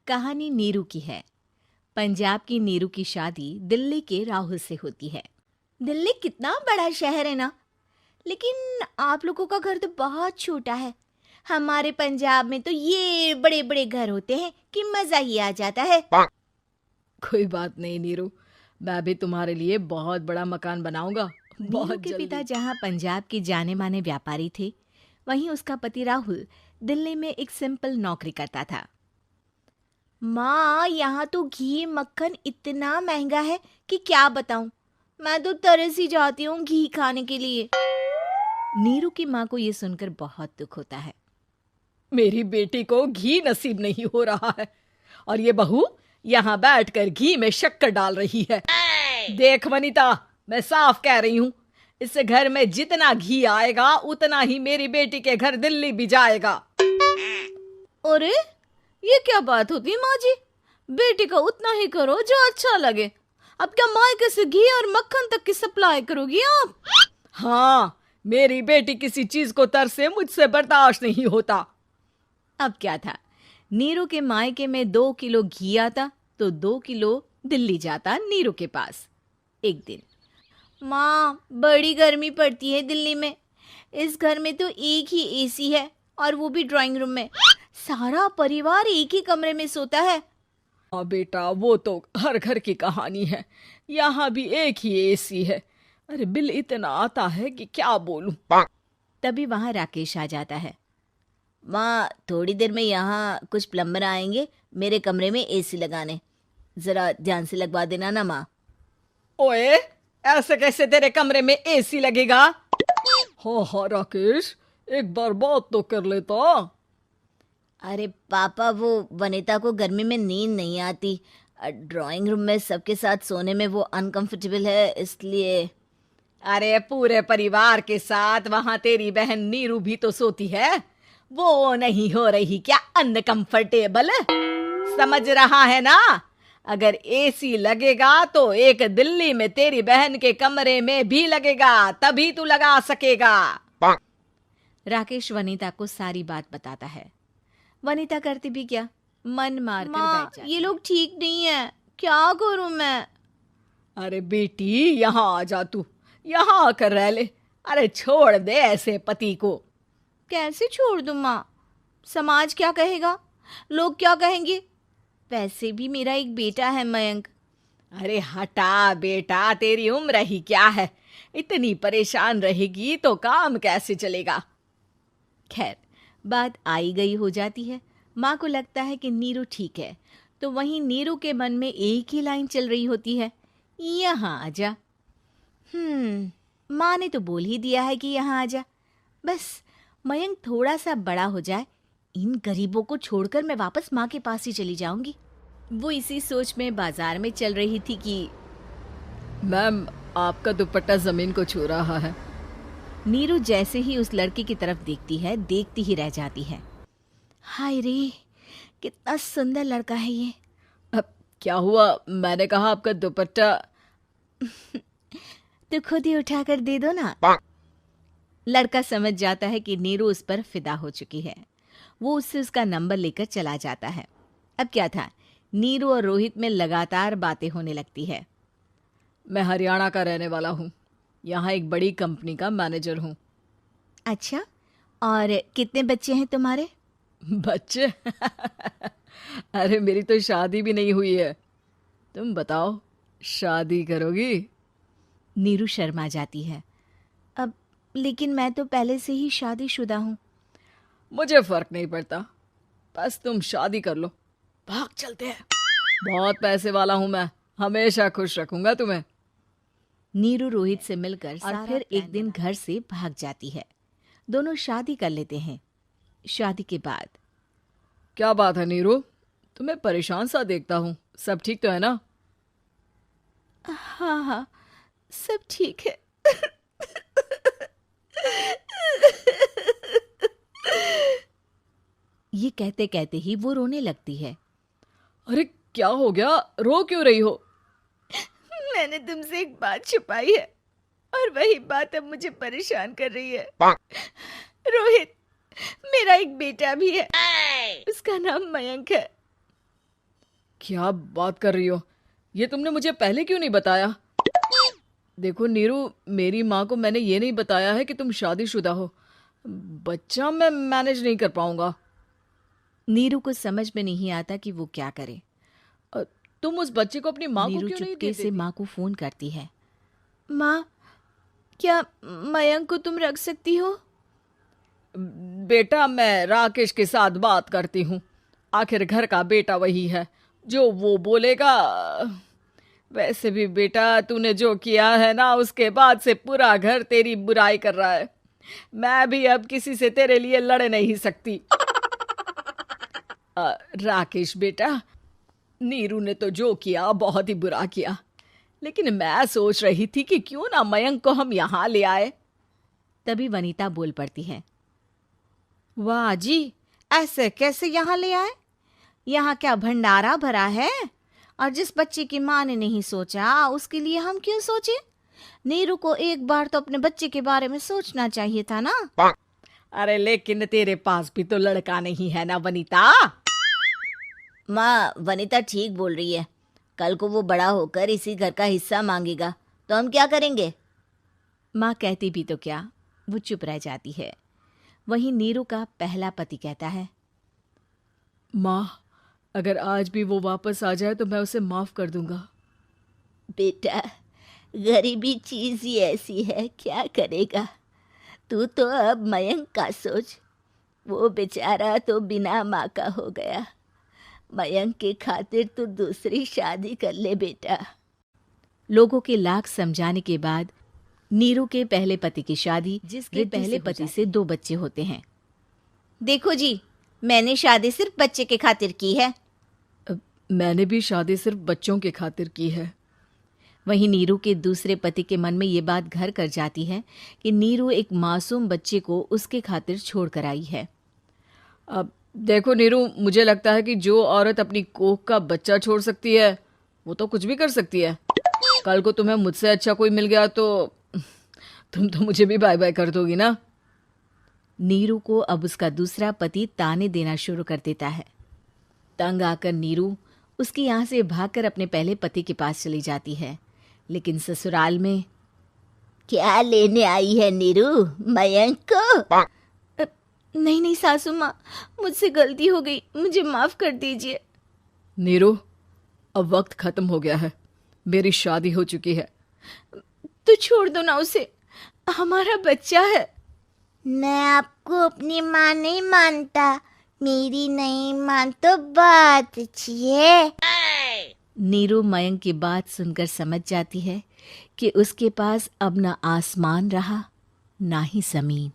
कहानी नीरू की है। पंजाब की नीरू की शादी दिल्ली के राहुल से होती है। दिल्ली कितना बड़ा शहर है ना, लेकिन आप लोगों का घर तो बहुत छोटा है। हमारे पंजाब में तो ये बड़े बड़े घर होते हैं कि मजा ही आ जाता है। कोई बात नहीं नीरू, मैं भी तुम्हारे लिए बहुत बड़ा मकान बनाऊंगा नीरू बहुत के पिता जल्दी। जहाँ पंजाब के जाने माने व्यापारी थे, वहीं उसका पति राहुल दिल्ली में एक सिंपल नौकरी करता था। माँ, यहाँ तो घी मक्खन इतना महंगा है कि क्या बताऊं। मैं तो तरस ही जाती हूँ घी खाने के लिए। नीरू की माँ को ये सुनकर बहुत दुख होता है। मेरी बेटी को घी नसीब नहीं हो रहा है और ये बहू यहाँ बैठकर घी में शक्कर डाल रही है। देख वनिता, मैं साफ कह रही हूँ, इस घर में जितना घी आएगा उतना ही मेरी बेटी के घर दिल्ली भी जाएगा। अरे, ये क्या बात होती है माँ जी? बेटी का उतना ही करो जो अच्छा लगे। अब क्या मायके से घी और मक्खन तक की सप्लाई करोगी आप? हाँ, मेरी बेटी किसी चीज को तरसे मुझसे बर्दाश्त नहीं होता। अब क्या था, नीरू के मायके में 2 किलो घी आता तो 2 किलो दिल्ली जाता नीरू के पास। एक दिन, माँ, बड़ी गर्मी पड़ती है दिल्ली में। इस घर में तो एक ही एसी है और वो भी ड्राइंग रूम में। सारा परिवार एक ही कमरे में सोता है। हाँ बेटा, वो तो हर घर की कहानी है। यहाँ भी एक ही एसी है। अरे बिल इतना आता है कि क्या बोलूं। तभी वहां राकेश आ जाता है। माँ, थोड़ी देर में यहाँ कुछ प्लम्बर आएंगे मेरे कमरे में एसी लगाने। जरा ध्यान से लगवा देना ना माँ। ओए, ऐसे कैसे तेरे कमरे में एसी लगेगा? हाँ राकेश, एक बार बात तो कर लेता। अरे पापा, वो वनिता को गर्मी में नींद नहीं आती। ड्राइंग रूम में सबके साथ सोने में वो अनकंफर्टेबल है, इसलिए। अरे पूरे परिवार के साथ वहां तेरी बहन नीरू भी तो सोती है। वो नहीं हो रही क्या अनकंफर्टेबल? समझ रहा है ना? अगर एसी लगेगा तो एक दिल्ली में तेरी बहन के कमरे में भी लगेगा, तभी तू लगा सकेगा। राकेश वनिता को सारी बात बताता है। वनिता करती भी क्या, मन मार कर बैठ जाती। ये लोग ठीक नहीं है, क्या करूं मैं? अरे बेटी, यहाँ आ जा, तू यहाँ आकर रह ले। अरे छोड़ दे ऐसे पति को। कैसे छोड़ दूं माँ? समाज क्या कहेगा, लोग क्या कहेंगे? वैसे भी मेरा एक बेटा है मयंक। अरे हटा बेटा, तेरी उम्र ही क्या है? इतनी परेशान रहेगी तो काम कैसे चलेगा? खैर, बात आई गई हो जाती है। माँ को लगता है कि नीरू ठीक है, तो वहीं नीरू के मन में एक ही लाइन चल रही होती है, यहाँ आजा। माँ ने तो बोल ही दिया है कि यहाँ आजा। बस मयंक थोड़ा सा बड़ा हो जाए, इन गरीबों को छोड़कर मैं वापस माँ के पास ही चली जाऊंगी। वो इसी सोच में बाजार में चल रही थी कि मैम, आपका दुपट्टा जमीन को छू रहा है। नीरू जैसे ही उस लड़की की तरफ देखती है, देखती ही रह जाती है। हाय रे, कितना सुंदर लड़का है ये। अब क्या हुआ? मैंने कहा आपका दुपट्टा। तो खुद ही उठाकर दे दो ना। लड़का समझ जाता है कि नीरू उस पर फिदा हो चुकी है। वो उससे उसका नंबर लेकर चला जाता है। अब क्या था, नीरू और रोहित में लगातार बातें होने लगती है। मैं हरियाणा का रहने वाला हूँ, यहाँ एक बड़ी कंपनी का मैनेजर हूँ। अच्छा, और कितने बच्चे हैं तुम्हारे? बच्चे? अरे मेरी तो शादी भी नहीं हुई है। तुम बताओ, शादी करोगी? नीरू शर्मा जाती है। अब लेकिन मैं तो पहले से ही शादीशुदा हूँ। मुझे फर्क नहीं पड़ता, बस तुम शादी कर लो। भाग चलते हैं, बहुत पैसे वाला हूँ मैं, हमेशा खुश रखूंगा तुम्हें। नीरू रोहित से मिलकर और फिर एक दिन घर से भाग जाती है। दोनों शादी कर लेते हैं। शादी के बाद, क्या बात है नीरू, तुम्हें परेशान सा देखता हूँ, सब ठीक तो है ना? हाँ हाँ, सब ठीक है। ये कहते कहते ही वो रोने लगती है। अरे क्या हो गया, रो क्यों रही हो? मैंने तुमसे एक बात छुपाई है और वही बात अब मुझे परेशान कर रही है। रोहित, मेरा एक बेटा भी है, उसका नाम मयंक है। क्या बात कर रही हो? ये तुमने मुझे पहले क्यों नहीं बताया? देखो नीरू, मेरी माँ को मैंने ये नहीं बताया है कि तुम शादीशुदा हो। बच्चा मैं मैनेज नहीं कर पाऊंगा। नीरू को समझ में नहीं आता कि वो क्या करे। अ, तुम उस बच्चे को अपनी माँ को नीरू क्यों नहीं चुपके दे से देती? माँ को फोन करती है। माँ, क्या मयंक को तुम रख सकती हो? बेटा, मैं राकेश के साथ बात करती हूँ। आखिर घर का बेटा वही है, जो वो बोलेगा। वैसे भी बेटा, तूने जो किया है ना, उसके बाद से पूरा घर तेरी बुराई कर रहा है। मैं भी अब किसी से तेरे लिए लड़ नहीं सकती। राकेश बेटा, नीरू ने तो जो किया बहुत ही बुरा किया, लेकिन मैं सोच रही थी कि क्यों ना मयंक को हम यहाँ ले आए। तभी वनीता बोल पड़ती है। वाह जी, ऐसे कैसे यहाँ ले आए? यहाँ क्या भंडारा भरा है? और जिस बच्चे की माँ ने नहीं सोचा, उसके लिए हम क्यों सोचे? नीरू को एक बार तो अपने बच्चे के बारे में सोचना चाहिए था ना। अरे लेकिन तेरे पास भी तो लड़का नहीं है ना वनीता। माँ, वनीता ठीक बोल रही है। कल को वो बड़ा होकर इसी घर का हिस्सा मांगेगा, तो हम क्या करेंगे? माँ कहती भी तो क्या, वो चुप रह जाती है। वहीं नीरू का पहला पति कहता है। माँ, अगर आज भी वो वापस आ जाए तो मैं उसे माफ कर दूंगा। बेटा, गरीबी चीज ही ऐसी है, क्या करेगा? तू तो अब मयंक का सोच। वो बेचारा तो बिना माँ का हो गया। मयंक के खातिर तू दूसरी शादी कर ले बेटा। लोगों के लाख समझाने के बाद नीरू के पहले पति की शादी, जिसके पहले पति से 2 बच्चे होते हैं। देखो जी, मैंने शादी सिर्फ बच्चे के खातिर की है। मैंने भी शादी सिर्फ बच्चों के खातिर की है। वहीं नीरू के दूसरे पति के मन में ये बात घर कर जाती है कि नीरू एक मासूम बच्चे को उसके खातिर छोड़ कर आई है। अब देखो नीरू, मुझे लगता है कि जो औरत अपनी कोख का बच्चा छोड़ सकती है, वो तो कुछ भी कर सकती है। कल को तुम्हें मुझसे अच्छा कोई मिल गया तो तुम तो मुझे भी बाय बाय कर दोगी ना। नीरू को अब उसका दूसरा पति ताने देना शुरू कर देता है। तंग आकर नीरू उसके यहाँ से भागकर अपने पहले पति के पास चली जाती है। लेकिन ससुराल में क्या लेने आई है नीरू, मयंक को? नहीं नहीं सासू माँ, मुझसे गलती हो गई, मुझे माफ कर दीजिए। नीरू, अब वक्त खत्म हो गया है, मेरी शादी हो चुकी है। तो छोड़ दो ना उसे, हमारा बच्चा है। मैं आपको अपनी माँ नहीं मानता, मेरी नहीं मान तो बात अच्छी है। नीरू मयंक की बात सुनकर समझ जाती है कि उसके पास अब ना आसमान रहा ना ही जमीन।